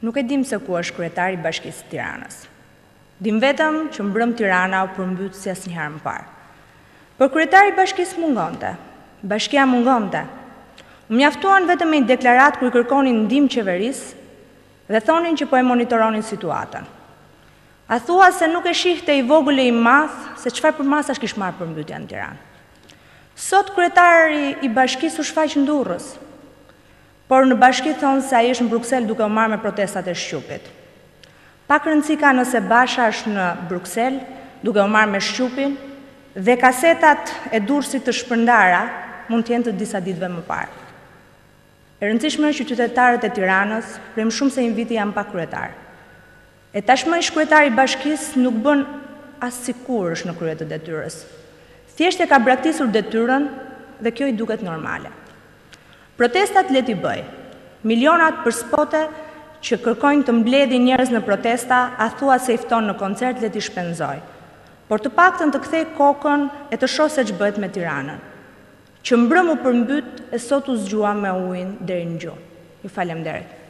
Nuk e dim se ku është kryetari i Bashkisë Tiranës. Dim vetëm që mbrëm Tirana u përmbyt si asnjëherë më parë. Por kryetari i Bashkisë mungonte. Bashkia mungonte. U mjaftuan vetëm me një deklaratë ku i kërkonin ndihmë qeverisë dhe thonin që po e monitoronin situatën. A thua se nuk e shihte i vogël e i madh se çfarë përmasash kishte marrë përmbytja në Tiranë. Sot kryetari i Bashkisë u shfaq në Durrës. Por në bashki thonë se ai është në Bruksel duke u marrë me protestat e Shqupit. Pak rëndësi ka nëse Basha është në Bruksel duke u marrë me Shqupin dhe kasetat e Durrësit të shpërndara mund të jenë të disa ditëve më parë. E rëndësishme është që qytetarët e Tiranës, prej më shumë se një viti janë pa kryetar. E tashmë ish kryetari i Bashkisë nuk bën as sikur është në krye të detyrës. Thjesht e ka braktisur detyrën dhe kjo i duket normale. Protestat le t'i bëj. Milionat për spote që kërkojnë të mbledhin njerëz në protesta, a thua se i fton në koncert le t'i shpenzoj. Por të paktën të kthej kokën e të shoh se ç'bëhet me Tiranën. Që mbrëm u përmbyt e sot u zgjua me ujin deri në gjuhë. Ju falemnderit.